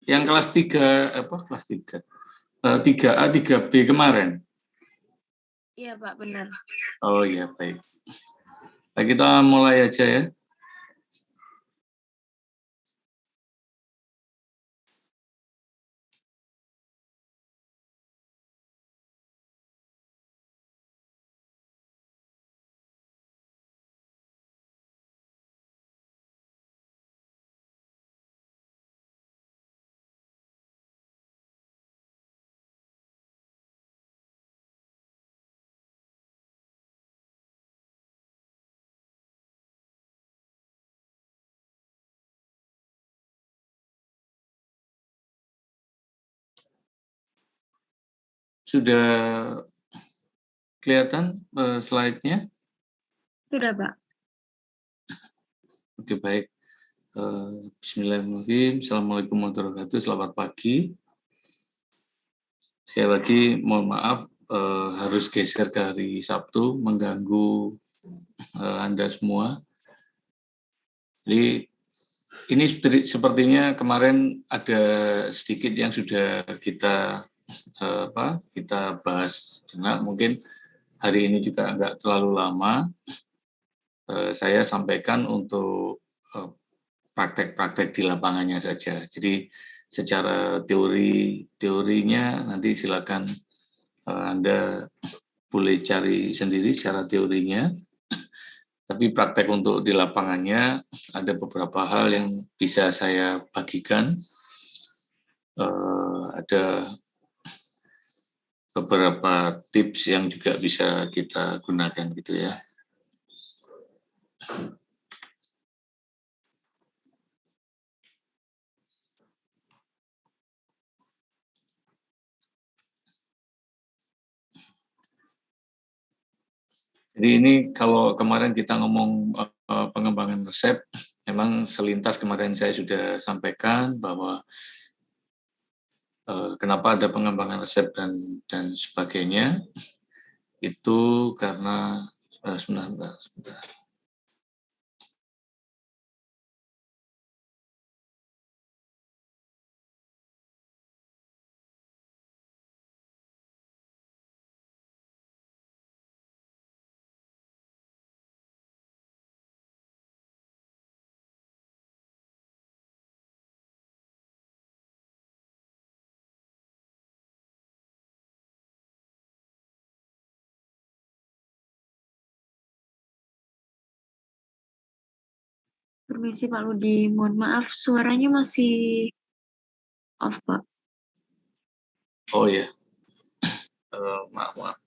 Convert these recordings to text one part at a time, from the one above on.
Yang kelas 3 kelas 3. 3A, 3B kemarin. Iya, Pak, benar. Oh iya, baik. Nah, kita mulai aja ya. Sudah kelihatan slide-nya? Sudah, Pak. Oke, baik. Bismillahirrahmanirrahim. Assalamualaikum warahmatullahi wabarakatuh. Selamat pagi. Sekali lagi mohon maaf harus geser ke hari Sabtu, mengganggu Anda semua. Jadi ini sepertinya kemarin ada sedikit yang sudah kita kita bahas jenak. Mungkin hari ini juga enggak terlalu lama. Saya sampaikan untuk praktek-praktek di lapangannya saja. Jadi secara teorinya nanti silakan Anda boleh cari sendiri secara teorinya. Tapi praktek untuk di lapangannya ada beberapa hal yang bisa saya bagikan. Ada beberapa tips yang juga bisa kita gunakan gitu ya. Jadi ini kalau kemarin kita ngomong pengembangan resep, memang selintas kemarin saya sudah sampaikan bahwa kenapa ada pengembangan resep dan sebagainya, itu karena sebentar. Permisi Pak Ludi, mohon maaf suaranya masih off, Pak. Oh ya, maaf.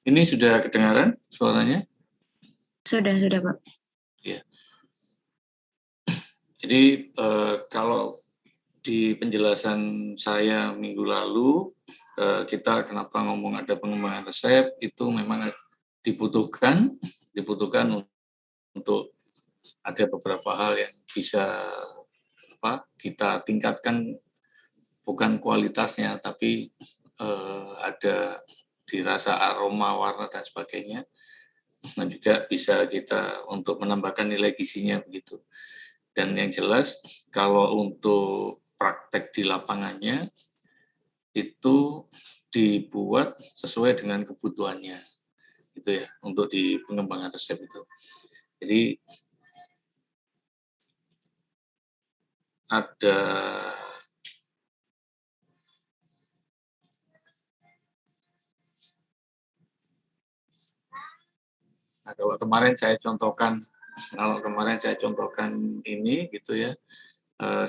Ini sudah kedengaran suaranya? Sudah Pak. Ya. Jadi kalau di penjelasan saya minggu lalu, kita kenapa ngomong ada pengembangan resep, itu memang dibutuhkan untuk ada beberapa hal yang bisa kita tingkatkan, bukan kualitasnya, tapi ada dirasa aroma, warna, dan sebagainya. Dan juga bisa kita untuk menambahkan nilai gizinya begitu. Dan yang jelas, kalau untuk praktek di lapangannya, itu dibuat sesuai dengan kebutuhannya. Itu ya, untuk di pengembangan resep itu. Jadi, ada kalau kemarin saya contohkan ini gitu ya,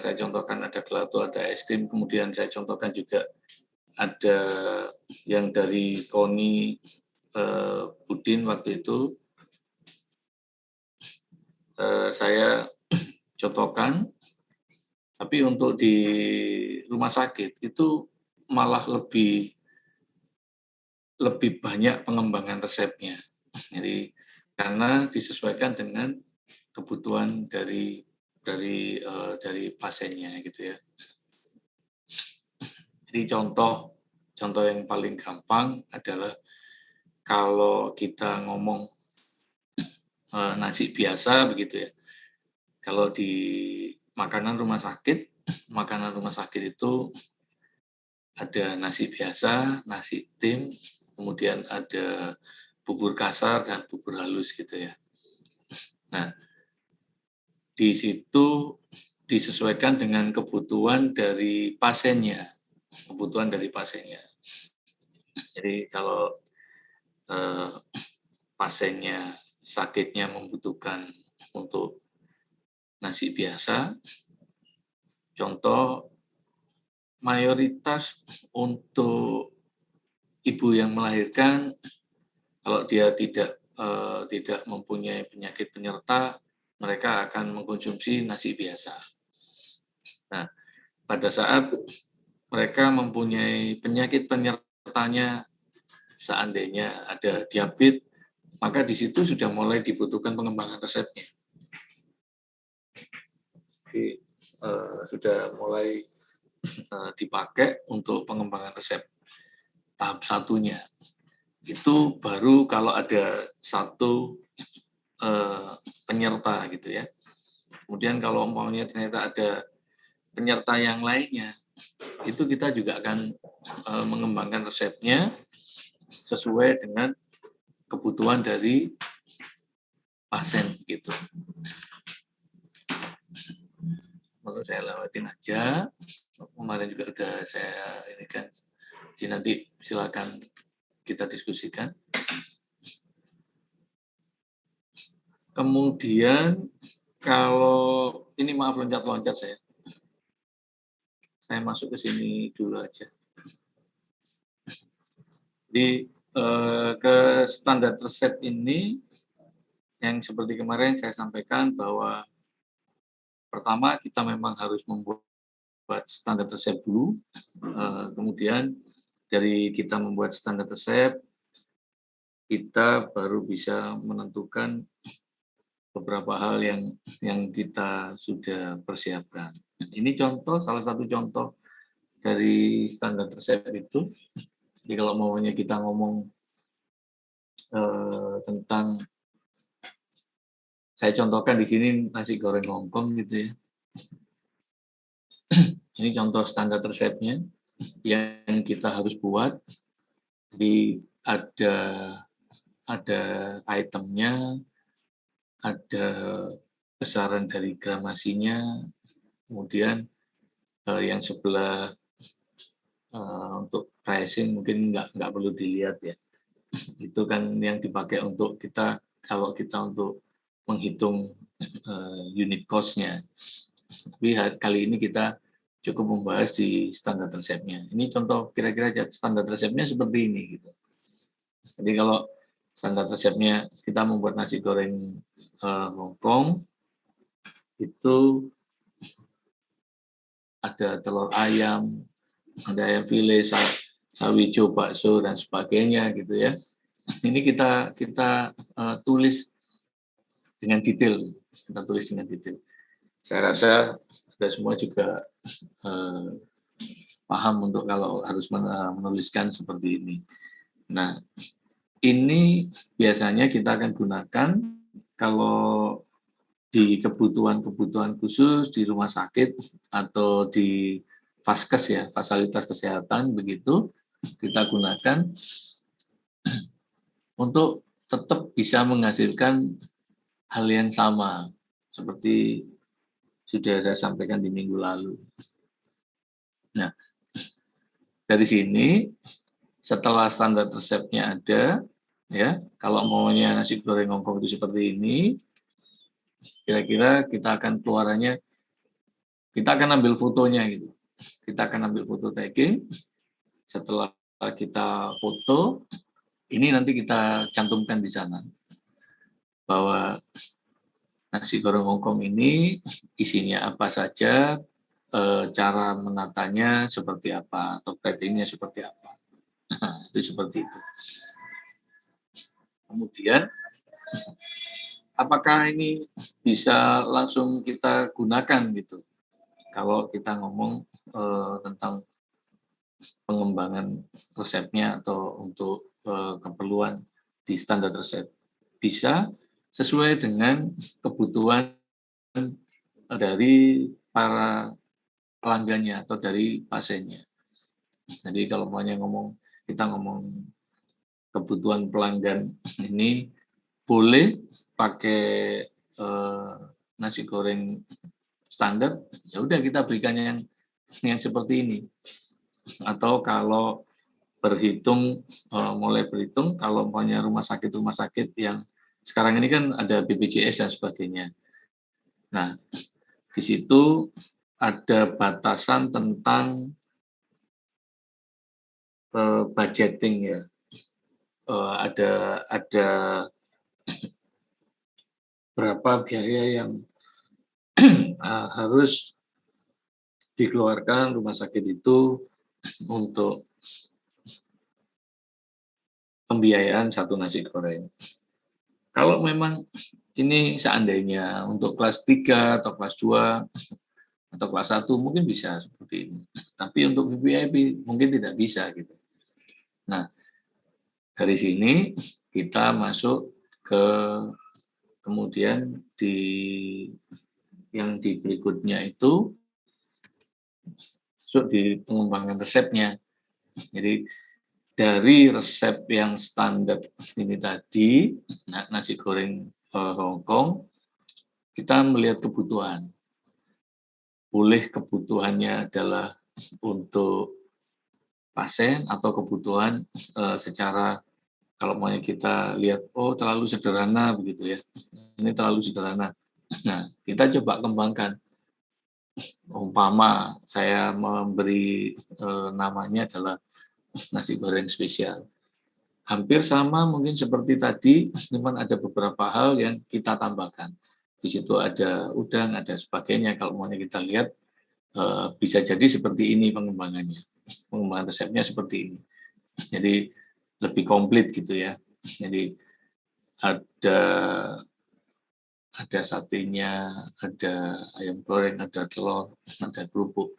saya contohkan ada gelato, ada es krim, kemudian saya contohkan juga ada yang dari Koni Budin waktu itu, saya contohkan, tapi untuk di rumah sakit itu malah lebih banyak pengembangan resepnya. Jadi karena disesuaikan dengan kebutuhan dari pasiennya gitu ya. Jadi contoh yang paling gampang adalah kalau kita ngomong nasi biasa begitu ya. Kalau di makanan rumah sakit makanan rumah sakit itu ada nasi biasa, nasi tim, kemudian ada bubur kasar dan bubur halus gitu ya. Nah, di situ disesuaikan dengan kebutuhan dari pasiennya. Jadi kalau pasiennya sakitnya membutuhkan untuk nasi biasa, contoh mayoritas untuk ibu yang melahirkan, kalau dia tidak mempunyai penyakit penyerta, mereka akan mengkonsumsi nasi biasa. Nah, pada saat mereka mempunyai penyakit penyertanya, seandainya ada diabetes, maka di situ sudah mulai dibutuhkan pengembangan resepnya. Jadi, sudah mulai dipakai untuk pengembangan resep tahap satunya. Itu baru kalau ada satu penyerta gitu ya. Kemudian kalau umpamanya ternyata ada penyerta yang lainnya, itu kita juga akan mengembangkan resepnya sesuai dengan kebutuhan dari pasien gitu. Lalu saya lewatin aja. Kemarin juga udah saya ini kan. Jadi nanti silakan kita diskusikan. Kemudian kalau ini maaf loncat-loncat saya. Saya masuk ke sini dulu aja. Jadi ke standar resep ini yang seperti kemarin saya sampaikan bahwa pertama kita memang harus membuat standar resep dulu. Kemudian dari kita membuat standar resep, kita baru bisa menentukan beberapa hal yang kita sudah persiapkan. Ini contoh, salah satu contoh dari standar resep itu. Jadi kalau maunya kita ngomong tentang, saya contohkan di sini nasi goreng Hongkong gitu ya. Ini contoh standar resepnya yang kita harus buat. Jadi ada itemnya, ada besaran dari gramasinya, kemudian yang sebelah untuk pricing mungkin nggak perlu dilihat ya. Itu kan yang dipakai untuk kita, kalau kita untuk menghitung unit cost-nya. Tapi kali ini kita cukup membahas di standar resepnya. Ini contoh kira-kira standar resepnya seperti ini gitu. Jadi kalau standar resepnya kita membuat nasi goreng Hongkong, itu ada telur ayam, ada ayam file, sawijo, bakso dan sebagainya gitu ya. Ini kita tulis dengan detail. Saya rasa kita semua juga paham untuk kalau harus menuliskan seperti ini. Nah, ini biasanya kita akan gunakan kalau di kebutuhan khusus di rumah sakit atau di Vaskes ya, fasilitas kesehatan begitu, kita gunakan untuk tetap bisa menghasilkan hal yang sama seperti sudah saya sampaikan di minggu lalu. Nah, dari sini setelah standar resepnya ada, ya, kalau maunya nasi goreng Hongkong itu seperti ini, kira-kira kita akan keluarannya, kita akan ambil fotonya gitu. Kita akan ambil foto tagging. Setelah kita foto, ini nanti kita cantumkan di sana bahwa nasi goreng Hongkong ini isinya apa saja, cara menatanya seperti apa, atau platingnya seperti apa. Itu seperti itu. Kemudian, apakah ini bisa langsung kita gunakan gitu? Kalau kita ngomong tentang pengembangan resepnya atau untuk keperluan di standar resep, bisa sesuai dengan kebutuhan dari para pelanggannya atau dari pasiennya. Jadi kalau kita ngomong kebutuhan pelanggan ini boleh pakai nasi goreng standar, ya udah kita berikannya yang seperti ini. Atau kalau mulai berhitung kalau punya rumah sakit yang sekarang ini kan ada BPJS dan sebagainya. Nah, di situ ada batasan tentang budgeting ya. Ada berapa biaya yang harus dikeluarkan rumah sakit itu untuk pembiayaan satu nasi goreng. Kalau memang ini seandainya untuk kelas 3 atau kelas 2 atau kelas 1 mungkin bisa seperti ini. Tapi untuk VVIP mungkin tidak bisa gitu. Nah, dari sini kita masuk ke kemudian yang di berikutnya itu masuk di pengembangan resepnya. Jadi dari resep yang standar ini tadi, nasi goreng Hongkong, kita melihat kebutuhan. Boleh kebutuhannya adalah untuk pasien atau kebutuhan secara kalau mau kita lihat, oh terlalu sederhana begitu ya, ini terlalu sederhana. Nah, kita coba kembangkan. Umpama saya memberi namanya adalah nasi goreng spesial. Hampir sama mungkin seperti tadi, cuman ada beberapa hal yang kita tambahkan. Di situ ada udang, ada sebagainya. Kalau mau kita lihat, bisa jadi seperti ini pengembangannya. Pengembangan resepnya seperti ini. Jadi lebih komplit gitu ya. Jadi ada satenya, ada ayam goreng, ada telur, ada kerupuk.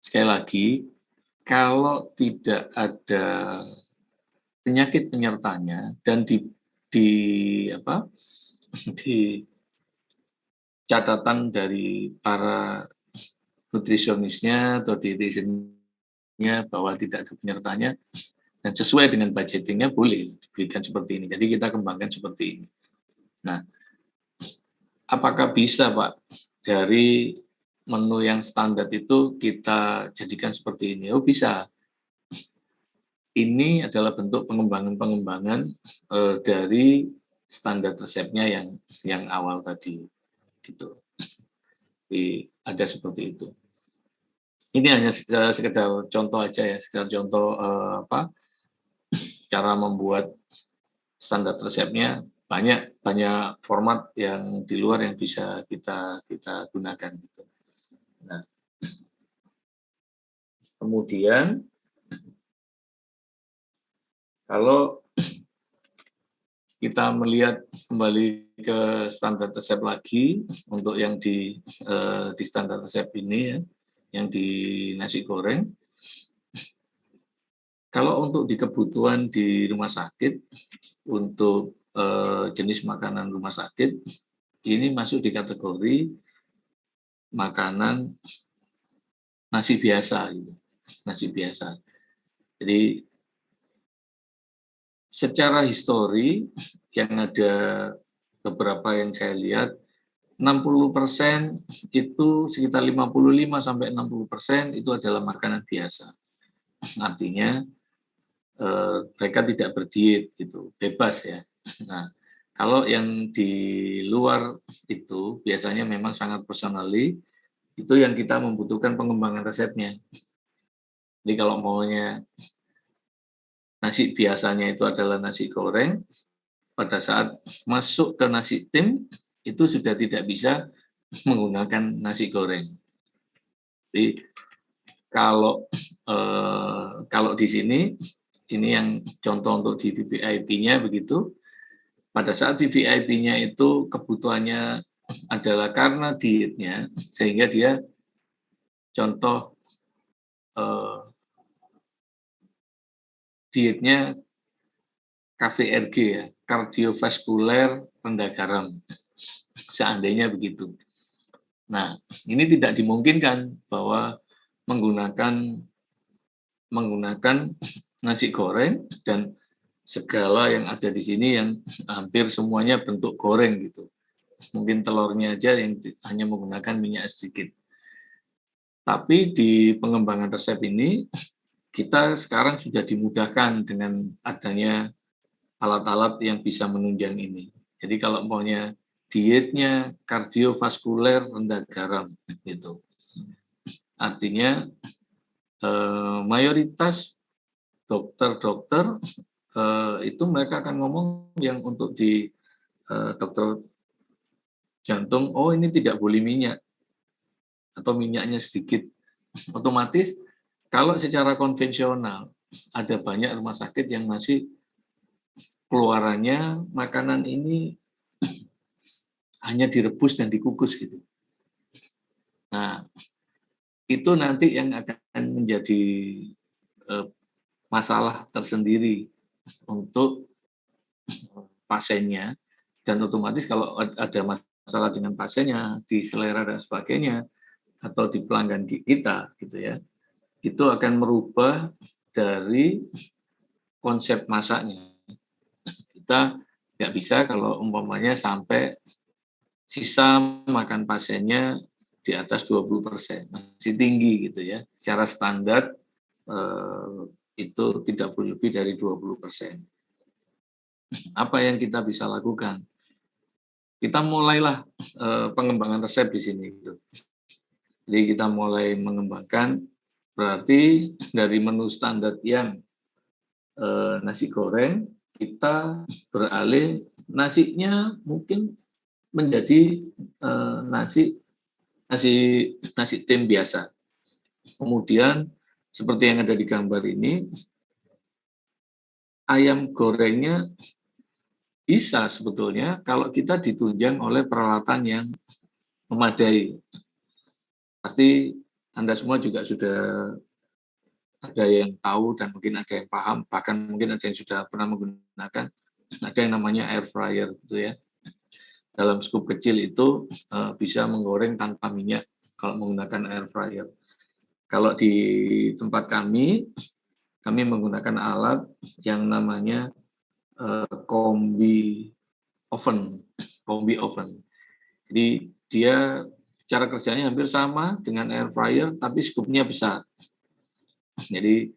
Sekali lagi, kalau tidak ada penyakit penyertanya dan di catatan dari para nutrisionisnya atau dietitiannya bahwa tidak ada penyertanya dan sesuai dengan budgetingnya boleh diberikan seperti ini. Jadi kita kembangkan seperti ini. Nah, apakah bisa Pak dari menu yang standar itu kita jadikan seperti ini? Oh bisa. Ini adalah bentuk pengembangan dari standar resepnya yang awal tadi, gitu. Jadi ada seperti itu. Ini hanya sekedar contoh aja ya, sekedar contoh cara membuat standar resepnya banyak format yang di luar yang bisa kita gunakan. Gitu. Nah, kemudian kalau kita melihat kembali ke standar resep lagi untuk yang di standar resep ini ya, yang di nasi goreng. Kalau untuk di kebutuhan di rumah sakit untuk jenis makanan rumah sakit ini masuk di kategori makanan nasi biasa gitu. Nasi biasa. Jadi secara histori yang ada beberapa yang saya lihat 60% itu sekitar 55-60% itu adalah makanan biasa. Artinya mereka tidak berdiet gitu, bebas ya. Nah, kalau yang di luar itu biasanya memang sangat personally, itu yang kita membutuhkan pengembangan resepnya. Jadi kalau maunya nasi biasanya itu adalah nasi goreng, pada saat masuk ke nasi tim itu sudah tidak bisa menggunakan nasi goreng. Jadi kalau di sini ini yang contoh untuk di VVIP-nya begitu. Pada saat di VVIP-nya itu kebutuhannya adalah karena dietnya sehingga dia contoh dietnya KVRG ya, kardiovaskuler rendah garam. Seandainya begitu. Nah, ini tidak dimungkinkan bahwa menggunakan nasi goreng dan segala yang ada di sini yang hampir semuanya bentuk goreng gitu. Mungkin telurnya aja yang hanya menggunakan minyak sedikit. Tapi di pengembangan resep ini, kita sekarang sudah dimudahkan dengan adanya alat-alat yang bisa menunjang ini. Jadi kalau maunya dietnya kardiovaskuler rendah garam gitu. Artinya mayoritas dokter-dokter itu mereka akan ngomong yang untuk di dokter jantung, oh ini tidak boleh minyak atau minyaknya sedikit. Otomatis kalau secara konvensional ada banyak rumah sakit yang masih keluarannya makanan ini hanya direbus dan dikukus gitu. Nah, itu nanti yang akan menjadi masalah tersendiri untuk pasiennya, dan otomatis kalau ada masalah dengan pasiennya, di selera dan sebagainya, atau di pelanggan kita, gitu ya, itu akan merubah dari konsep masaknya. Kita nggak bisa kalau umpamanya sampai sisa makan pasiennya di atas 20%, masih tinggi gitu ya. Secara standar itu tidak boleh lebih dari 20%. Apa yang kita bisa lakukan? Kita mulailah pengembangan resep di sini. Gitu. Jadi kita mulai mengembangkan, berarti dari menu standar yang nasi goreng, kita beralih nasinya mungkin menjadi nasi tim biasa. Kemudian seperti yang ada di gambar ini, ayam gorengnya bisa sebetulnya kalau kita ditunjang oleh peralatan yang memadai. Pasti Anda semua juga sudah ada yang tahu dan mungkin ada yang paham, bahkan mungkin ada yang sudah pernah menggunakan, ada yang namanya air fryer gitu ya. Dalam skup kecil itu bisa menggoreng tanpa minyak kalau menggunakan air fryer. Kalau di tempat kami menggunakan alat yang namanya kombi oven. Jadi dia cara kerjanya hampir sama dengan air fryer, tapi skupnya besar. Jadi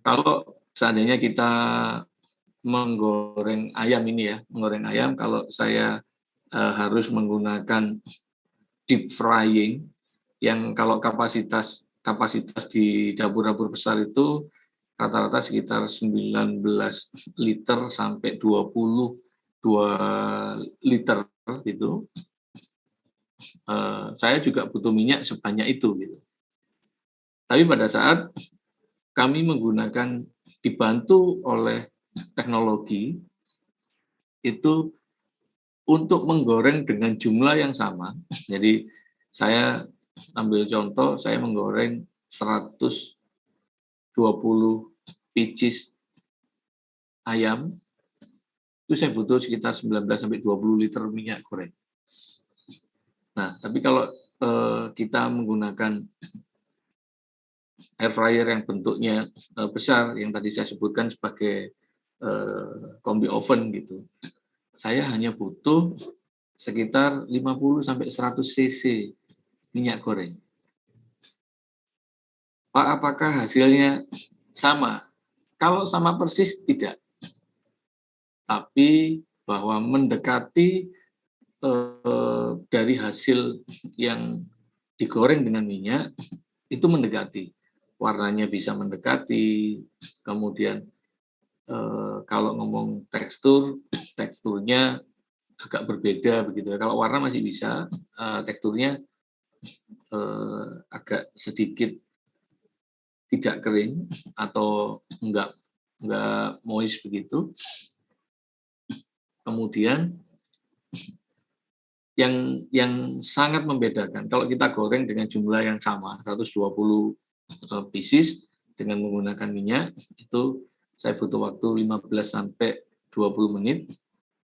kalau seandainya kita menggoreng ayam ini ya, kalau saya harus menggunakan deep frying yang kalau kapasitas di dapur-dapur besar itu rata-rata sekitar 19 liter sampai 22 liter gitu. Saya juga butuh minyak sebanyak itu gitu. Tapi pada saat kami menggunakan dibantu oleh teknologi itu untuk menggoreng dengan jumlah yang sama. Jadi saya ambil contoh, saya menggoreng 120 pieces ayam, itu saya butuh sekitar 19 sampai 20 liter minyak goreng. Nah, tapi kalau kita menggunakan air fryer yang bentuknya besar, yang tadi saya sebutkan sebagai kombi oven gitu, saya hanya butuh sekitar 50 sampai 100 cc minyak goreng. Pak, apakah hasilnya sama? Kalau sama persis tidak, tapi bahwa mendekati dari hasil yang digoreng dengan minyak itu mendekati, warnanya bisa mendekati, kemudian kalau ngomong teksturnya agak berbeda begitu. Kalau warna masih bisa, teksturnya agak sedikit tidak kering atau enggak moist begitu. Kemudian yang sangat membedakan kalau kita goreng dengan jumlah yang sama 120 pieces dengan menggunakan minyak itu saya butuh waktu 15 sampai 20 menit.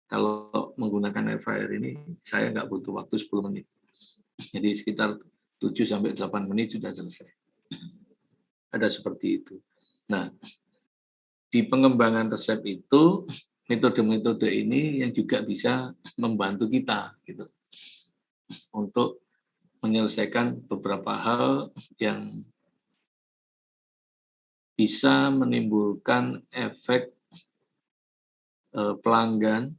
Kalau menggunakan air fryer ini saya nggak butuh waktu 10 menit. Jadi sekitar 7-8 menit sudah selesai. Ada seperti itu. Nah, di pengembangan resep itu, metode-metode ini yang juga bisa membantu kita gitu untuk menyelesaikan beberapa hal yang bisa menimbulkan efek pelanggan.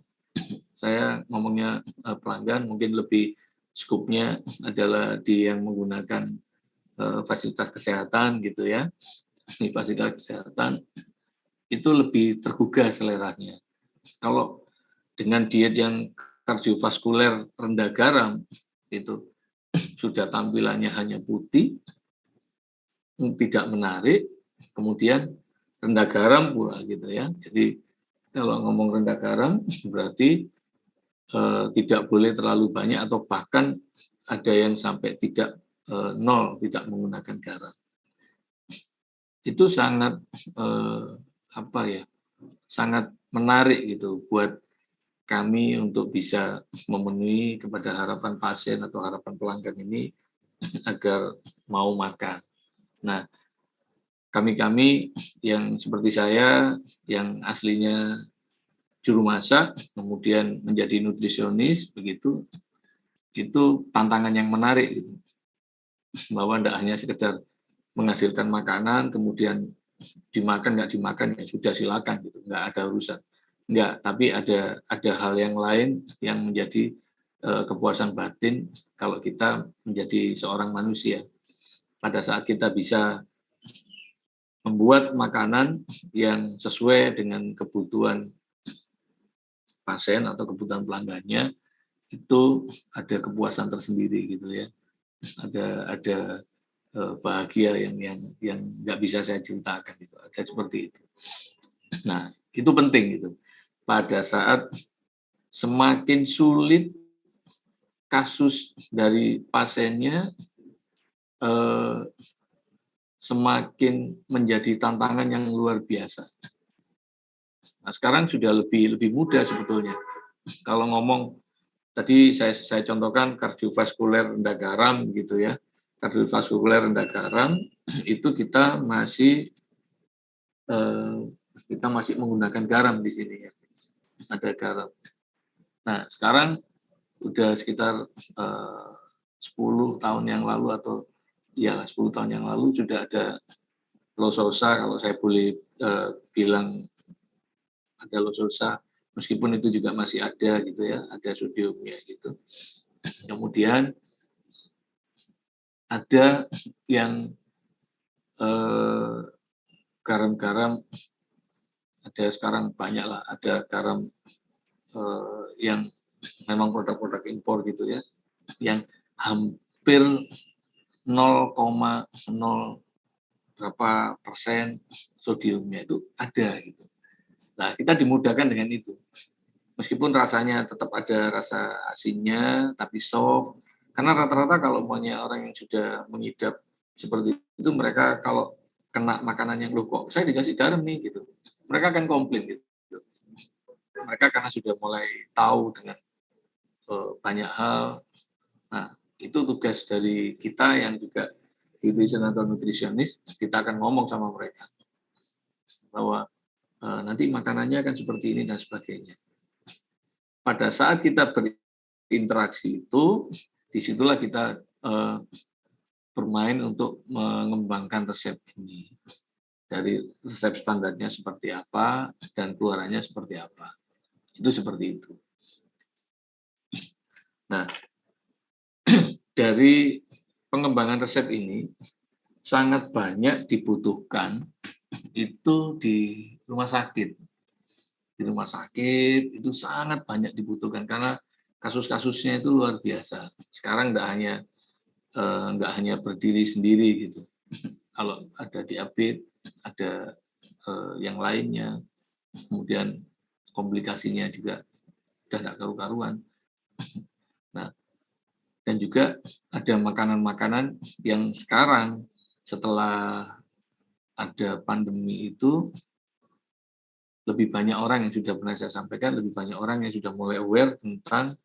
Saya ngomongnya pelanggan, mungkin lebih skupnya adalah di yang menggunakan fasilitas kesehatan gitu ya. Di fasilitas kesehatan itu lebih tergugah seleranya. Kalau dengan diet yang kardiovaskuler rendah garam itu sudah tampilannya hanya putih, tidak menarik, kemudian rendah garam pula gitu ya. Jadi kalau ngomong rendah garam berarti tidak boleh terlalu banyak atau bahkan ada yang sampai tidak nol, tidak menggunakan garam. Itu sangat apa ya? Sangat menarik gitu buat kami untuk bisa memenuhi kepada harapan pasien atau harapan pelanggan ini agar mau makan. Nah, kami-kami yang seperti saya yang aslinya juru masak kemudian menjadi nutrisionis begitu, itu tantangan yang menarik gitu. Bahwa tidak hanya sekedar menghasilkan makanan kemudian dimakan nggak dimakan ya sudah silakan gitu, nggak ada urusan. Nggak, tapi ada hal yang lain yang menjadi kepuasan batin kalau kita menjadi seorang manusia. Pada saat kita bisa membuat makanan yang sesuai dengan kebutuhan pasien atau kebutuhan pelanggannya, itu ada kepuasan tersendiri gitu ya. Ada bahagia yang nggak bisa saya ceritakan gitu. Ada seperti itu. Nah, itu penting gitu. Pada saat semakin sulit kasus dari pasiennya, semakin menjadi tantangan yang luar biasa. Nah, sekarang sudah lebih mudah sebetulnya. Kalau ngomong tadi saya contohkan kardiovaskuler rendah garam gitu ya. Kardiovaskuler rendah garam itu kita masih menggunakan garam di sini ya. Ada garam. Nah, sekarang udah sekitar 10 tahun yang lalu atau ya 10 tahun yang lalu sudah ada lososa, kalau saya boleh bilang ada lososa, meskipun itu juga masih ada gitu ya, ada sodiumnya gitu. Kemudian ada yang garam-garam, ada sekarang banyak lah, ada garam yang memang produk-produk impor gitu ya, yang hampir 0,0 berapa persen sodiumnya itu ada gitu. Nah, kita dimudahkan dengan itu. Meskipun rasanya tetap ada rasa asinnya, tapi soft. Karena rata-rata kalau maunya orang yang sudah mengidap seperti itu, mereka kalau kena makanan yang, loh kok saya dikasih garam nih gitu. Mereka akan komplain gitu. Mereka karena sudah mulai tahu dengan banyak hal. Nah, itu tugas dari kita yang juga dietitian atau nutrisionis, kita akan ngomong sama mereka bahwa nanti makanannya akan seperti ini dan sebagainya. Pada saat kita berinteraksi itu, disitulah kita bermain untuk mengembangkan resep ini. Dari resep standarnya seperti apa dan keluarannya seperti apa. Itu seperti itu. Nah, dari pengembangan resep ini sangat banyak dibutuhkan itu di rumah sakit. Di rumah sakit itu sangat banyak dibutuhkan karena kasus-kasusnya itu luar biasa. Sekarang nggak hanya berdiri sendiri gitu. Kalau ada diabetes, ada yang lainnya, kemudian komplikasinya juga udah nggak karu-karuan. Nah, dan juga ada makanan-makanan yang sekarang setelah ada pandemi itu lebih banyak orang yang sudah pernah saya sampaikan, lebih banyak orang yang sudah mulai aware tentang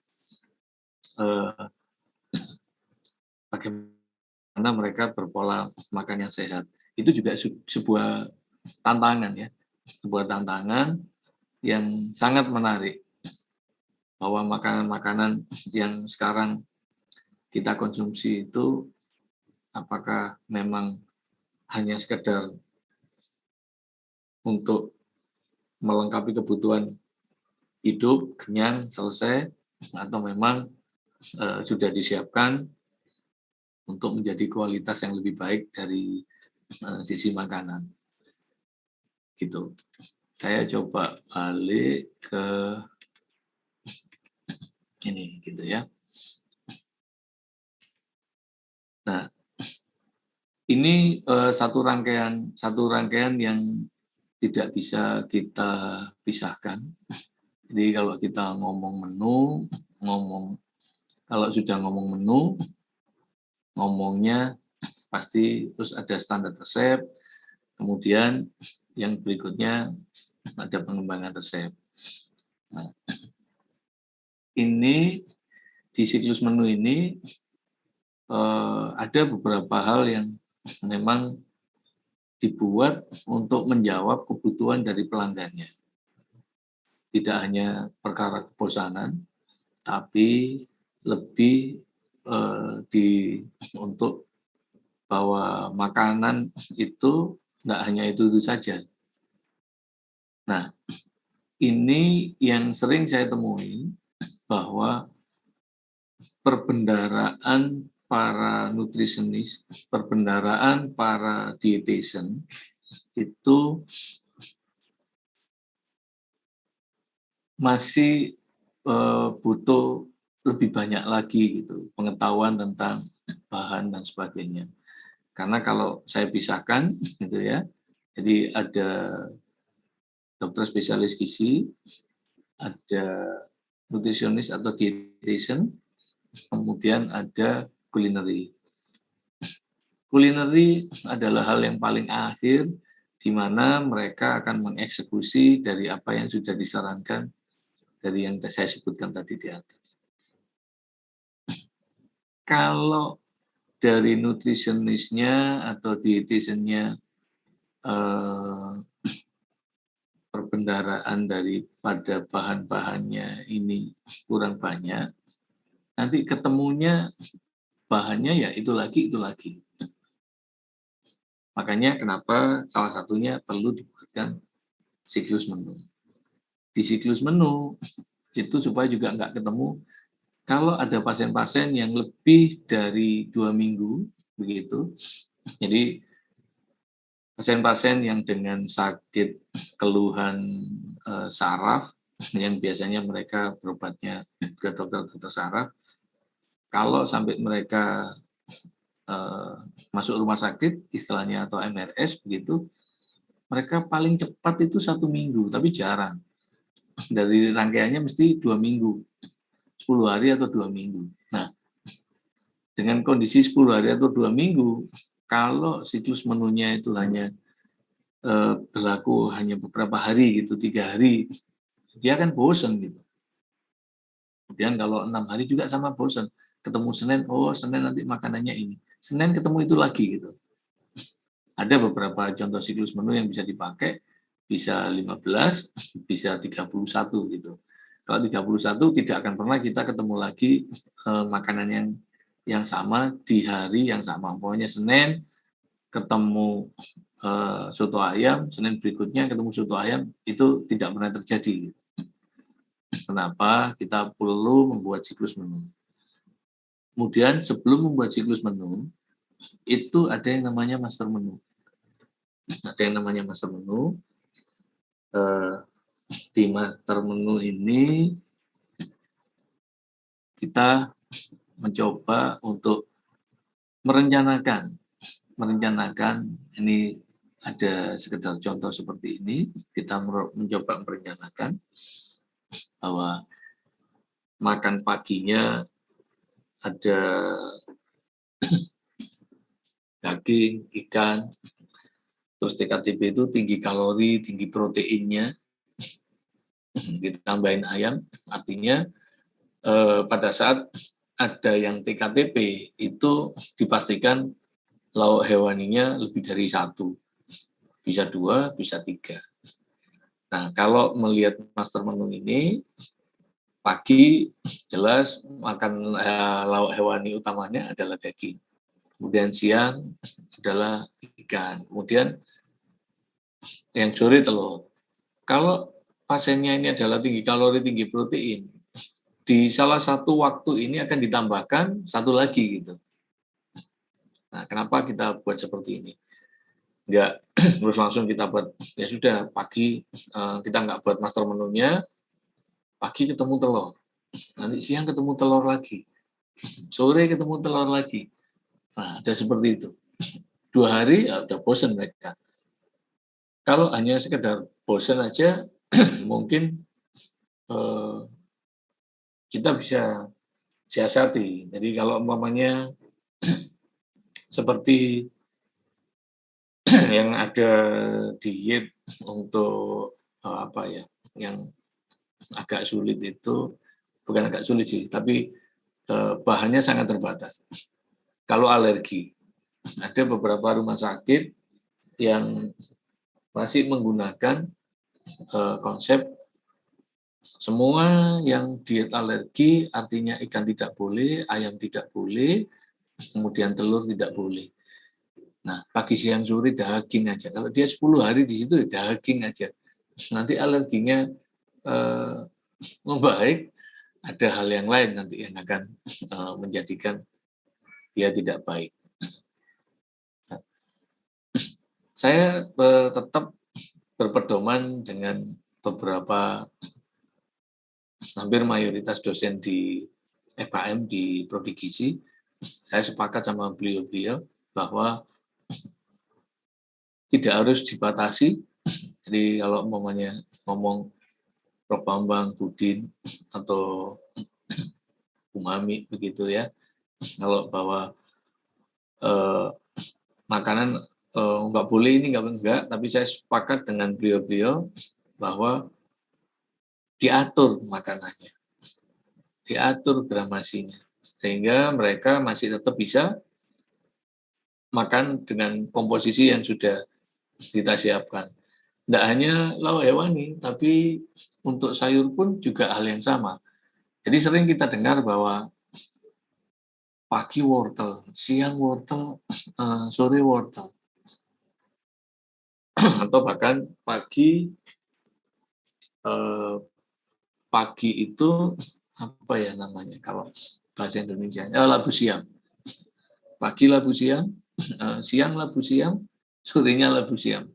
bagaimana mereka berpola makan yang sehat. Itu juga sebuah tantangan ya, sebuah tantangan yang sangat menarik, bahwa makanan-makanan yang sekarang kita konsumsi itu apakah memang hanya sekedar untuk melengkapi kebutuhan hidup, kenyang, selesai, atau memang sudah disiapkan untuk menjadi kualitas yang lebih baik dari sisi makanan. Gitu. Saya coba balik ke ini gitu ya. Nah, ini satu rangkaian yang tidak bisa kita pisahkan. Jadi kalau kita ngomong menu, kalau sudah ngomong menu, ngomongnya pasti terus ada standar resep, kemudian yang berikutnya ada pengembangan resep. Nah, ini di siklus menu ini ada beberapa hal yang memang dibuat untuk menjawab kebutuhan dari pelanggannya. Tidak hanya perkara kebosanan, tapi lebih untuk bahwa makanan itu tidak hanya itu saja. Nah, ini yang sering saya temui, bahwa perbendaharaan para nutrisionis, perbendaharaan para dietitian itu masih butuh lebih banyak lagi gitu pengetahuan tentang bahan dan sebagainya. Karena kalau saya pisahkan gitu ya, jadi ada dokter spesialis gizi, ada nutrisionis atau dietitian, kemudian ada culinary. Culinary adalah hal yang paling akhir, di mana mereka akan mengeksekusi dari apa yang sudah disarankan dari yang saya sebutkan tadi di atas. Kalau dari nutrisionisnya atau dietitiannya perbendaharaan daripada bahan-bahannya ini kurang banyak, nanti ketemunya bahannya ya itu lagi. Makanya kenapa salah satunya perlu dibuatkan siklus menu. Di siklus menu itu supaya juga nggak ketemu kalau ada pasien-pasien yang lebih dari 2 minggu begitu. Jadi pasien-pasien yang dengan sakit keluhan saraf yang biasanya mereka berobatnya ke dokter-dokter saraf, kalau sampai mereka masuk rumah sakit istilahnya atau MRS begitu, mereka paling cepat itu 1 minggu, tapi jarang. Dari rangkaiannya mesti 2 minggu, 10 hari atau 2 minggu. Nah, dengan kondisi 10 hari atau 2 minggu, kalau siklus menunya itu hanya berlaku hanya beberapa hari gitu, 3 hari, dia kan bosan gitu. Kemudian kalau 6 hari juga sama bosan. Ketemu Senin, oh Senin nanti makanannya ini. Senin ketemu itu lagi gitu. Ada beberapa contoh siklus menu yang bisa dipakai, bisa 15, bisa 31 gitu. Kalau 31 tidak akan pernah kita ketemu lagi makanan yang sama di hari yang sama. Pokoknya Senin ketemu soto ayam, Senin berikutnya ketemu soto ayam, itu tidak pernah terjadi. Kenapa? Kita perlu membuat siklus menu. Kemudian sebelum membuat siklus menu, itu ada yang namanya master menu. Ada yang namanya master menu. Di master menu ini kita mencoba untuk merencanakan ini ada sekedar contoh seperti ini, kita mencoba merencanakan bahwa makan paginya ada daging, ikan, terus TKTP itu tinggi kalori, tinggi proteinnya, kita tambahin ayam, artinya pada saat ada yang TKTP itu dipastikan lauk hewaninya lebih dari 1, bisa 2, bisa 3. Nah, kalau melihat master menu ini, pagi jelas makan lauk hewani utamanya adalah daging. Kemudian siang adalah ikan. Kemudian yang sore telur. Kalau pasiennya ini adalah tinggi kalori, tinggi protein, di salah satu waktu ini akan ditambahkan satu lagi gitu. Nah, kenapa kita buat seperti ini? Enggak terus langsung kita buat, ya sudah pagi kita nggak buat master menunya, pagi ketemu telur, nanti siang ketemu telur lagi, sore ketemu telur lagi. Nah, ada seperti itu. 2 hari ya udah bosan mereka. Kalau hanya sekedar bosan aja, mungkin kita bisa siasati. Jadi kalau umpamanya seperti yang ada diet untuk apa ya, yang agak sulit itu, bukan agak sulit sih, tapi bahannya sangat terbatas. Kalau alergi, ada beberapa rumah sakit yang masih menggunakan konsep semua yang diet alergi, artinya ikan tidak boleh, ayam tidak boleh, kemudian telur tidak boleh. Nah, pagi, siang, sore daging aja. Kalau dia 10 hari di situ daging aja. Nanti alerginya membaik, ada hal yang lain nanti yang akan menjadikan dia tidak baik. Saya tetap berpedoman dengan beberapa, hampir mayoritas dosen di FKM di Prodi Gizi. Saya sepakat sama beliau-beliau bahwa tidak harus dibatasi. Jadi kalau umpamanya ngomong Prof. Bambang, Budin, atau Umami begitu ya, kalau bahwa makanan nggak boleh ini enggak, tapi saya sepakat dengan beliau-beliau bahwa diatur makanannya, diatur gramasinya, sehingga mereka masih tetap bisa makan dengan komposisi yang sudah kita siapkan. Tidak hanya lauk hewani, tapi untuk sayur pun juga hal yang sama. Jadi sering kita dengar bahwa pagi wortel, siang wortel, sore wortel, atau bahkan pagi itu apa ya namanya kalau bahasa Indonesia, labu siam. Pagi labu siam, siang labu siam, sorenya labu siam.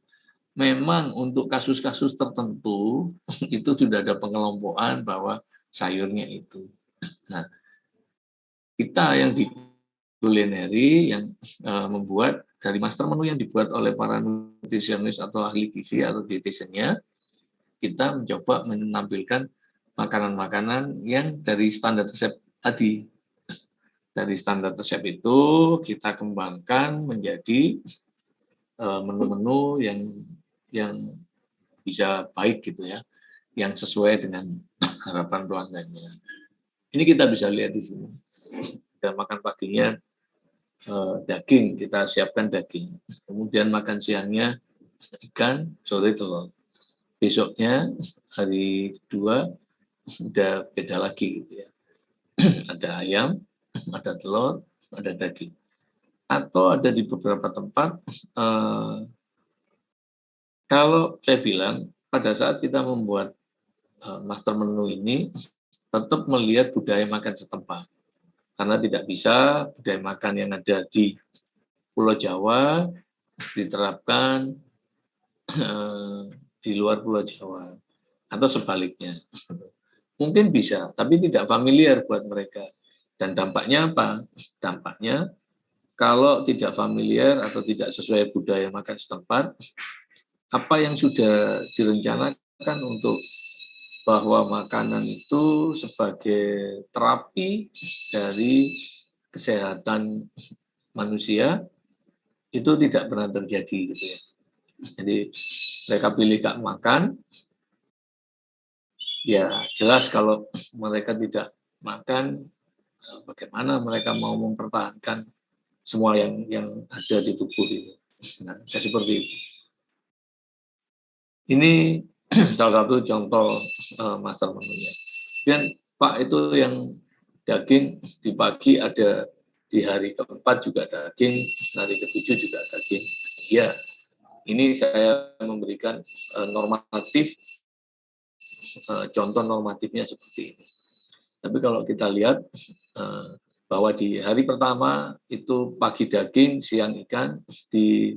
Memang untuk kasus-kasus tertentu itu sudah ada pengelompokan bahwa sayurnya itu. Nah, kita yang di kulineri yang membuat dari master menu yang dibuat oleh para nutrisionis atau ahli gizi atau dietitiannya, kita mencoba menampilkan makanan-makanan yang dari standar resep tadi. Dari standar resep itu kita kembangkan menjadi menu-menu yang bisa baik gitu ya, yang sesuai dengan harapan pelanggannya. Ini kita bisa lihat di sini. Dan makan paginya daging, kita siapkan daging. Kemudian makan siangnya ikan, sore telur. Besoknya hari kedua udah beda lagi gitu ya. Ada ayam, ada telur, ada daging. Atau ada di beberapa tempat, kalau saya bilang pada saat kita membuat master menu ini, tetap melihat budaya makan setempat. Karena tidak bisa budaya makan yang ada di Pulau Jawa diterapkan di luar Pulau Jawa, atau sebaliknya. Mungkin bisa, tapi tidak familiar buat mereka. Dan dampaknya apa? Dampaknya kalau tidak familiar atau tidak sesuai budaya makan setempat, apa yang sudah direncanakan untuk bahwa makanan itu sebagai terapi dari kesehatan manusia itu tidak pernah terjadi gitu ya. Jadi mereka pilih gak makan, ya jelas kalau mereka tidak makan bagaimana mereka mau mempertahankan semua yang ada di tubuh itu. Nah, kayak seperti itu. Ini salah satu contoh master menunya. Dan Pak itu yang daging di pagi ada, di hari keempat juga daging, hari ketujuh juga daging. Ya, ini saya memberikan normatif, contoh normatifnya seperti ini. Tapi kalau kita lihat bahwa di hari pertama itu pagi daging, siang ikan, di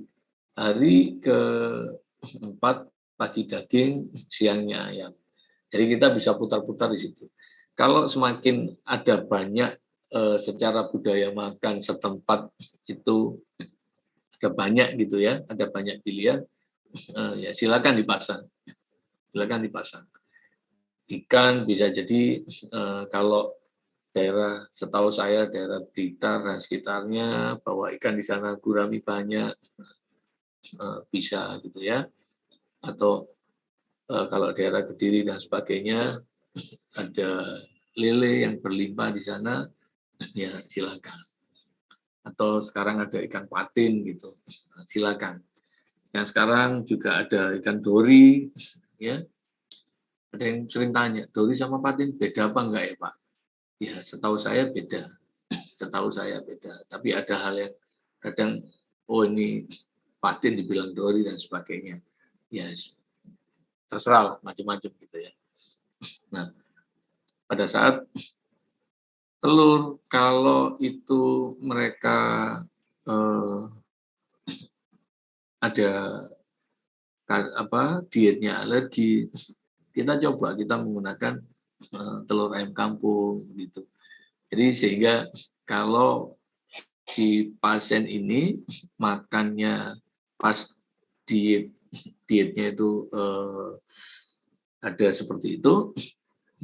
hari keempat pagi daging, siangnya ayam. Jadi kita bisa putar-putar di situ. Kalau semakin ada banyak secara budaya makan setempat itu ada banyak gitu ya, ada banyak pilihan, ya silakan dipasang, silakan dipasang. Ikan bisa jadi kalau daerah, setahu saya daerah Blitar dan sekitarnya bahwa ikan di sana gurami banyak, bisa gitu ya. Atau kalau daerah Kediri dan sebagainya ada lele yang berlimpah di sana, ya silakan. Atau sekarang ada ikan patin gitu, silakan. Yang sekarang juga ada ikan dori, ya. Ada yang sering tanya, dori sama patin beda apa enggak ya Pak? Ya setahu saya beda, setahu saya beda. Tapi ada hal yang kadang, oh ini patin dibilang dori dan sebagainya. Ya terserah macam-macam gitu ya. Nah, pada saat telur, kalau itu mereka ada dietnya alergi, kita coba kita menggunakan telur ayam kampung gitu. Jadi sehingga kalau si pasien ini makannya pas dietnya itu ada seperti itu,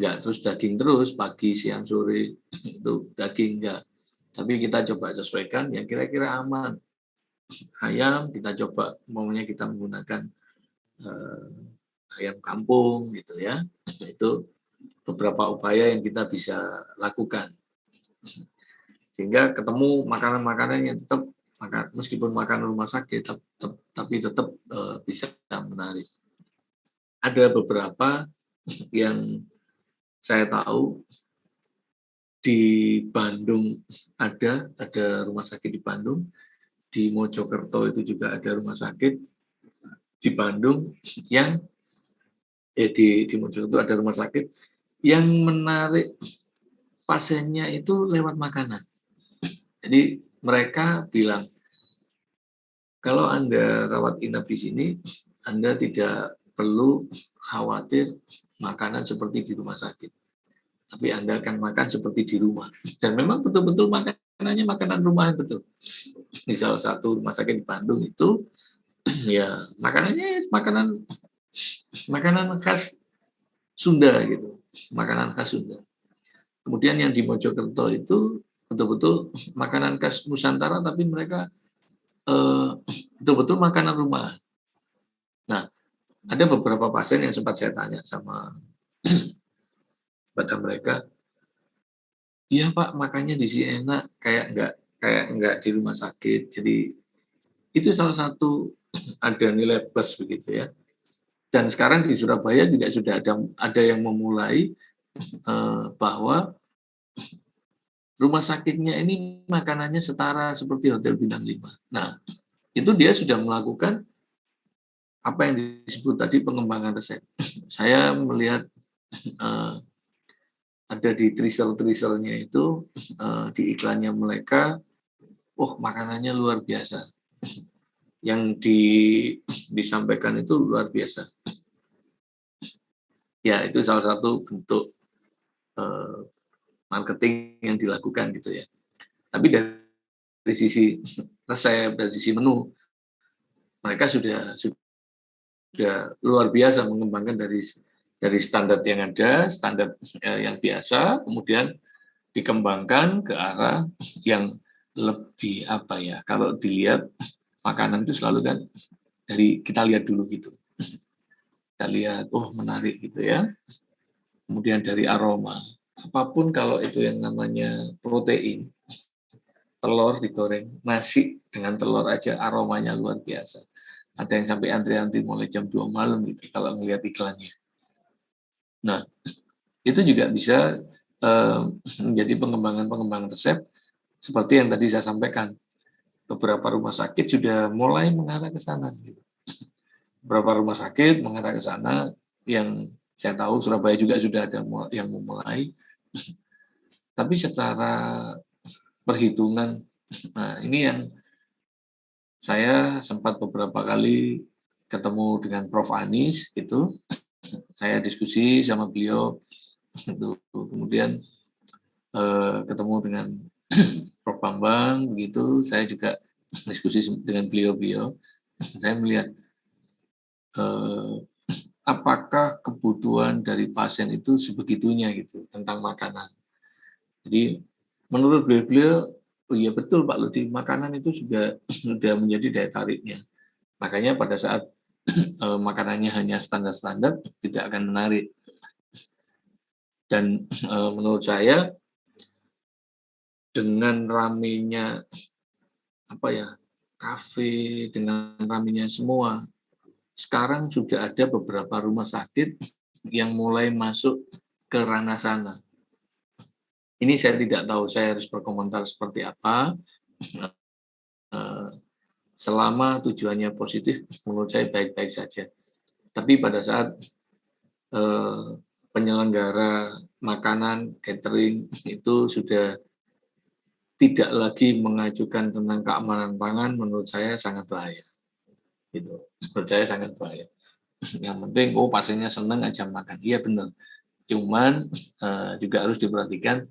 enggak terus daging terus pagi siang sore itu daging, enggak. Tapi kita coba sesuaikan yang kira-kira aman. Ayam kita coba maunya kita menggunakan ayam kampung gitu ya. Itu beberapa upaya yang kita bisa lakukan. Sehingga ketemu makanan-makanan yang tetap meskipun makan rumah sakit tapi tetap bisa menarik. Ada beberapa yang saya tahu di Bandung ada rumah sakit di Bandung, di Mojokerto itu juga ada rumah sakit, di Bandung yang di Mojokerto ada rumah sakit yang menarik pasiennya itu lewat makanan. Jadi mereka bilang, kalau Anda rawat inap di sini, Anda tidak perlu khawatir makanan seperti di rumah sakit. Tapi Anda akan makan seperti di rumah. Dan memang betul-betul makanannya makanan rumahan betul. Di salah satu rumah sakit di Bandung itu, ya makanannya makanan khas Sunda gitu. Makanan khas Sunda. Kemudian yang di Mojokerto itu betul-betul makanan khas Nusantara, tapi mereka betul-betul makanan rumah. Nah, ada beberapa pasien yang sempat saya tanya sama pada mereka, iya Pak, makannya di sini enak, kayak enggak di rumah sakit. Jadi itu salah satu ada nilai plus begitu ya. Dan sekarang di Surabaya juga sudah ada yang memulai bahwa rumah sakitnya ini makanannya setara seperti hotel bintang 5. Nah, itu dia sudah melakukan apa yang disebut tadi pengembangan resep. Saya melihat ada di trisel-triselnya itu, di iklannya mereka, makanannya luar biasa. Yang disampaikan itu luar biasa. Ya, itu salah satu bentuk marketing yang dilakukan gitu ya. Tapi dari sisi resep, dari sisi menu, mereka sudah luar biasa mengembangkan dari standar yang ada, standar yang biasa, kemudian dikembangkan ke arah yang lebih apa ya, kalau dilihat makanan itu selalu kan dari kita lihat dulu gitu. Kita lihat, menarik gitu ya. Kemudian dari aroma. apapun kalau itu yang namanya protein, telur digoreng, nasi dengan telur aja aromanya luar biasa. Ada yang sampai antri-antri mulai jam 2 malam gitu kalau melihat iklannya. Nah, itu juga bisa menjadi pengembangan resep seperti yang tadi saya sampaikan. Beberapa rumah sakit sudah mulai mengarah ke sana. Gitu. Beberapa rumah sakit mengarah ke sana, yang saya tahu Surabaya juga sudah ada yang memulai. Tapi secara perhitungan, nah ini yang saya sempat beberapa kali ketemu dengan Prof. Anies, gitu. Saya diskusi sama beliau, gitu. Kemudian ketemu dengan Prof. Bambang, begitu. Saya juga diskusi dengan beliau-beliau. Saya melihat apakah kebutuhan dari pasien itu sebegitunya gitu tentang makanan. Jadi menurut beliau, oh iya betul Pak Ludi, makanan itu sudah menjadi daya tariknya. Makanya pada saat makanannya hanya standar-standar tidak akan menarik. Dan menurut saya dengan ramenya kafe, dengan ramenya semua, sekarang sudah ada beberapa rumah sakit yang mulai masuk ke ranah sana. Ini saya tidak tahu, saya harus berkomentar seperti apa. Selama tujuannya positif, menurut saya baik-baik saja. Tapi pada saat penyelenggara makanan, catering, itu sudah tidak lagi mengajukan tentang keamanan pangan, menurut saya sangat bahaya. Gitu. Menurut saya sangat bahaya. Yang penting, pasiennya senang aja makan. Iya benar. Cuman juga harus diperhatikan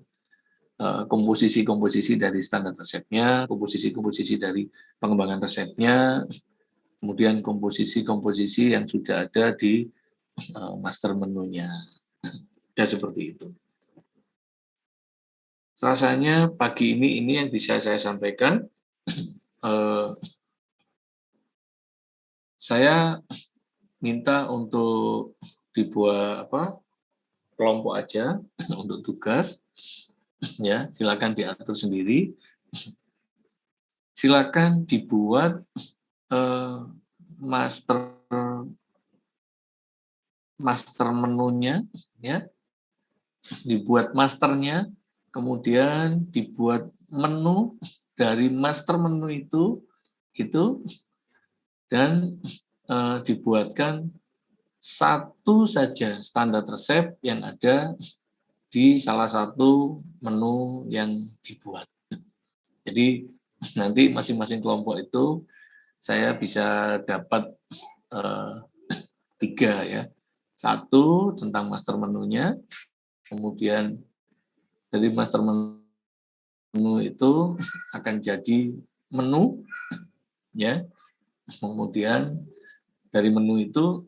komposisi-komposisi dari standar resepnya, komposisi-komposisi dari pengembangan resepnya, kemudian komposisi-komposisi yang sudah ada di master menunya. Ya seperti itu. Rasanya pagi ini yang bisa saya sampaikan. Saya minta untuk dibuat kelompok aja untuk tugas. Ya, silakan diatur sendiri. Silakan dibuat master menunya, ya, dibuat masternya, kemudian dibuat menu dari master menu itu dan dibuatkan satu saja standar resep yang ada di salah satu menu yang dibuat. Jadi nanti masing-masing kelompok itu saya bisa dapat 3 ya. 1 tentang master menunya, kemudian dari master menu itu akan jadi menu, ya. Kemudian dari menu itu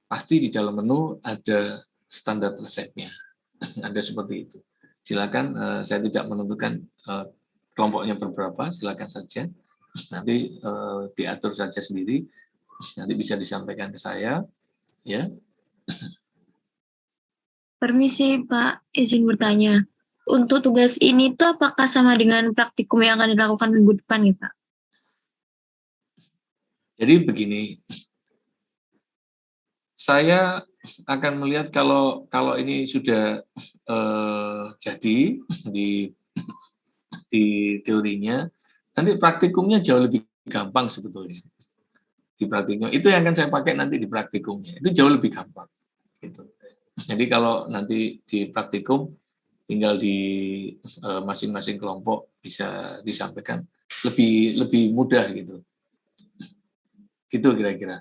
pasti di dalam menu ada standar resepnya. Ada seperti itu. Silakan, saya tidak menentukan kelompoknya berberapa, silakan saja. Nanti diatur saja sendiri. Nanti bisa disampaikan ke saya, ya. Permisi Pak, izin bertanya. Untuk tugas ini tuh apakah sama dengan praktikum yang akan dilakukan minggu depan nih Pak? Jadi begini, saya akan melihat kalau ini sudah jadi di teorinya, nanti praktikumnya jauh lebih gampang sebetulnya. Di praktikum itu yang akan saya pakai nanti di praktikumnya, itu jauh lebih gampang. Gitu. Jadi kalau nanti di praktikum tinggal di masing-masing kelompok bisa disampaikan lebih mudah gitu. Gitu kira-kira.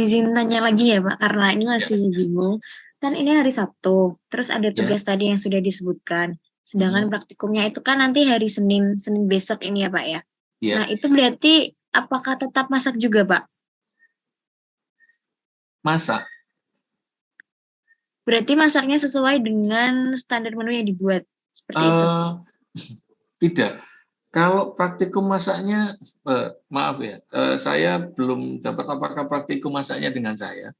Izin tanya lagi ya Pak, karena ini masih bingung. Kan ini hari Sabtu, terus ada tugas tadi yang sudah disebutkan. Sedangkan praktikumnya itu kan nanti hari Senin besok ini ya Pak ya. Nah itu berarti apakah tetap masak juga Pak? Masak. Berarti masaknya sesuai dengan standar menu yang dibuat seperti itu? Tidak. Kalau praktikum masaknya, maaf ya, saya belum dapat apakah praktikum masaknya dengan saya.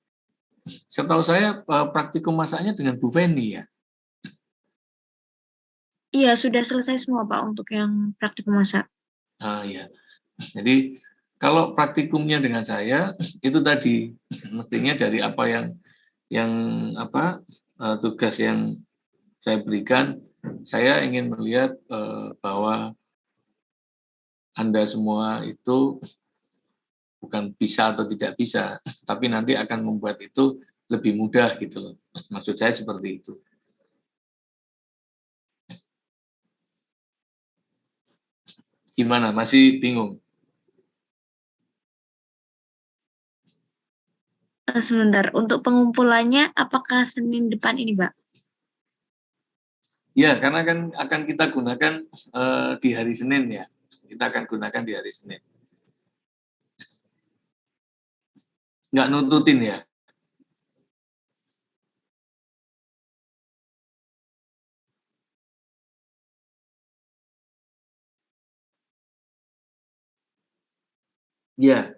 setahu saya praktikum masaknya dengan Bu Feni ya? Iya, sudah selesai semua Pak untuk yang praktikum masak. Ya. Jadi kalau praktikumnya dengan saya itu tadi mestinya dari apa yang apa tugas yang saya berikan, saya ingin melihat bahwa Anda semua itu bukan bisa atau tidak bisa, tapi nanti akan membuat itu lebih mudah gitu loh. Maksud saya seperti itu. Gimana? Masih bingung? Sebentar, untuk pengumpulannya apakah Senin depan ini, Mbak? Ya, karena kan akan kita gunakan di hari Senin ya. Kita akan gunakan di hari Senin. Nggak nuntutin ya? Iya,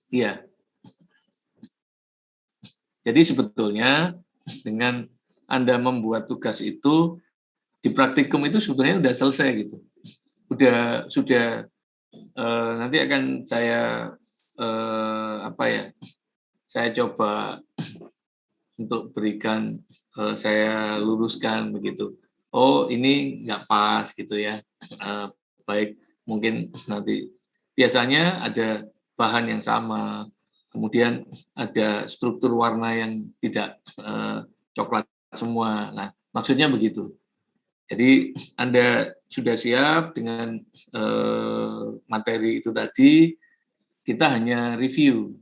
iya. Jadi sebetulnya dengan Anda membuat tugas itu di praktikum itu sebetulnya sudah selesai gitu. Sudah nanti akan saya apa ya? Saya coba untuk berikan saya luruskan begitu. Oh, ini nggak pas gitu ya. Baik, mungkin nanti biasanya ada bahan yang sama, kemudian ada struktur warna yang tidak coklat semua. Nah, maksudnya begitu. Jadi Anda sudah siap dengan materi itu tadi, kita hanya review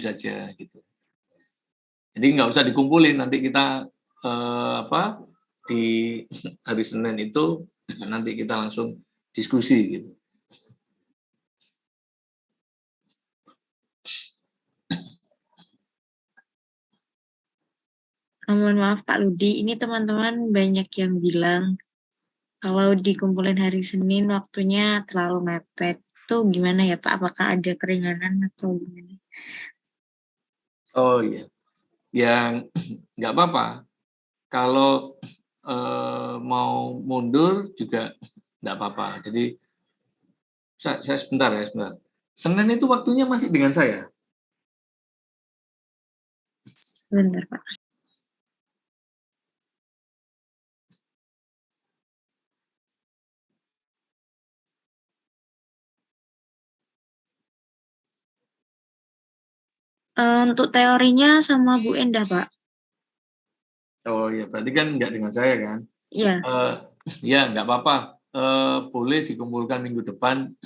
saja gitu. Jadi nggak usah dikumpulin, nanti kita di hari Senin itu nanti kita langsung diskusi gitu. Mohon maaf Pak Ludi, ini teman-teman banyak yang bilang kalau dikumpulin hari Senin waktunya terlalu mepet. Itu gimana ya Pak? Apakah ada keringanan atau gimana? Oh iya, yang nggak apa-apa. Kalau mau mundur juga nggak apa-apa. Jadi saya sebentar ya, sebentar. Senin itu waktunya masih dengan saya. Sebentar Pak. Untuk teorinya sama Bu Endah Pak. Oh iya, berarti kan nggak dengan saya kan? Iya. Ya nggak apa-apa. Boleh dikumpulkan minggu depan,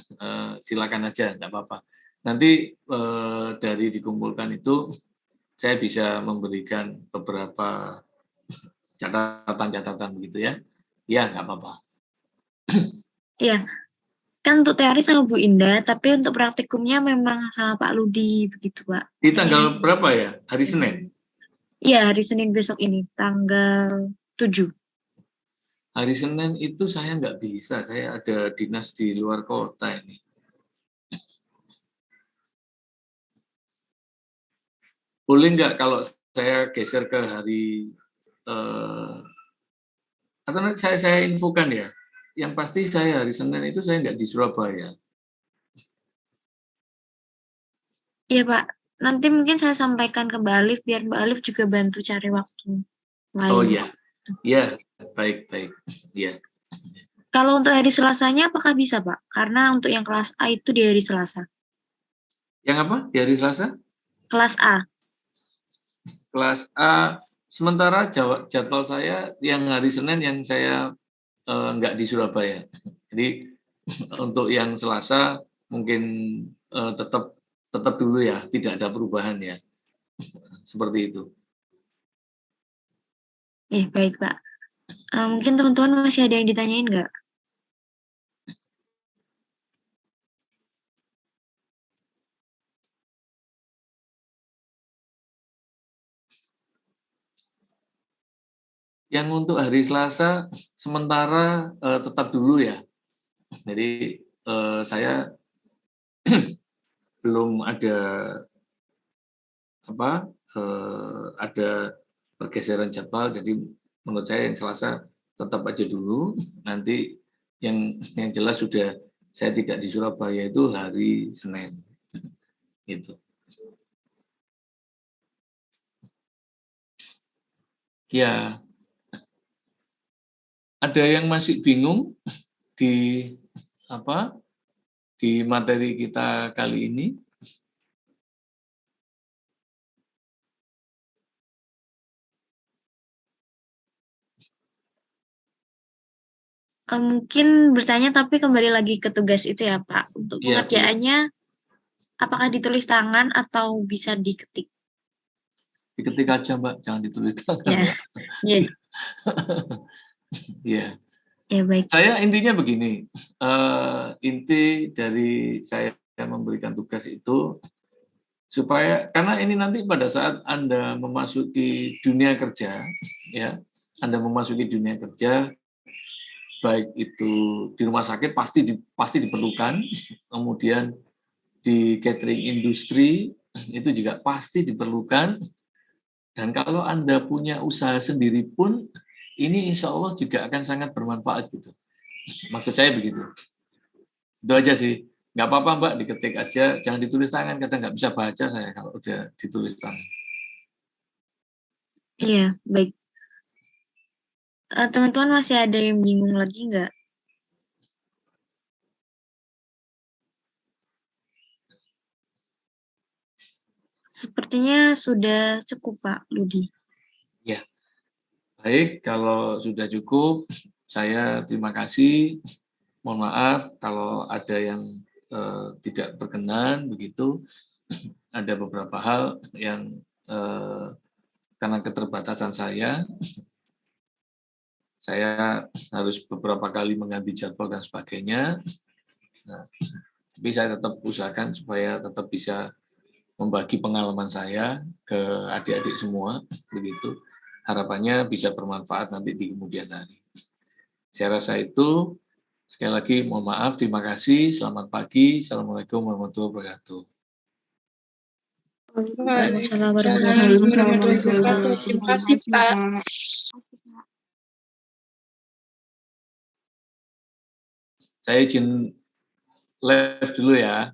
silakan aja, nggak apa-apa. Nanti dari dikumpulkan itu saya bisa memberikan beberapa catatan-catatan begitu ya. Ya nggak apa-apa. Iya. Kan untuk teori sama Bu Indah, tapi untuk praktikumnya memang sama Pak Ludi begitu Pak. Di tanggal berapa ya? Hari Senin? Iya, hari Senin besok ini, tanggal 7. Hari Senin itu saya nggak bisa, saya ada dinas di luar kota ini. Boleh nggak kalau saya geser ke hari atau nanti saya infokan ya. Yang pasti saya hari Senin itu saya nggak di Surabaya. Iya Pak, nanti mungkin saya sampaikan ke Mbak Alif biar Mbak Alif juga bantu cari waktu lain. Oh iya, iya baik. Iya. Kalau untuk hari Selasanya apakah bisa Pak? Karena untuk yang kelas A itu di hari Selasa. Yang apa? Di hari Selasa? Kelas A. Kelas A. Sementara jadwal saya yang hari Senin yang saya nggak di Surabaya. Jadi untuk yang Selasa mungkin tetap dulu ya, tidak ada perubahan ya. Seperti itu. Baik Pak. Mungkin teman-teman masih ada yang ditanyain nggak? Yang untuk hari Selasa sementara tetap dulu ya. Jadi saya belum ada ada pergeseran jadwal, jadi menurut saya yang Selasa tetap aja dulu, nanti yang jelas sudah saya tidak di Surabaya itu hari Senin. Gitu. Ya, ada yang masih bingung di di materi kita kali ini? Mungkin bertanya tapi kembali lagi ke tugas itu ya Pak. Untuk Ya, pengerjaannya apakah ditulis tangan atau bisa diketik? Diketik aja Mbak, jangan ditulis tangan Ya. Mbak. Ya. Ya. Ya baik. Saya intinya begini, inti dari saya memberikan tugas itu supaya karena ini nanti pada saat Anda memasuki dunia kerja, ya, Anda memasuki dunia kerja, baik itu di rumah sakit pasti diperlukan, kemudian di catering industri itu juga pasti diperlukan, dan kalau Anda punya usaha sendiri pun ini insya Allah juga akan sangat bermanfaat gitu. Maksud saya begitu. Itu aja sih. Nggak apa-apa Mbak, diketik aja, jangan ditulis tangan, kadang nggak bisa baca saya kalau udah ditulis tangan. Iya, baik. Teman-teman masih ada yang bingung lagi nggak? Sepertinya sudah cukup Pak Budi. Ya, baik. Kalau sudah cukup, saya terima kasih. Mohon maaf kalau ada yang tidak berkenan begitu. Ada beberapa hal yang karena keterbatasan saya harus beberapa kali mengganti jadwal dan sebagainya. Nah, tapi saya tetap usahakan supaya tetap bisa membagi pengalaman saya ke adik-adik semua, begitu. Harapannya bisa bermanfaat nanti di kemudian hari. Saya rasa itu. Sekali lagi mohon maaf, terima kasih, selamat pagi, Assalamualaikum warahmatullahi wabarakatuh. Waalaikumsalam warahmatullahi wabarakatuh. Terima kasih Pak. Saya izin live dulu ya.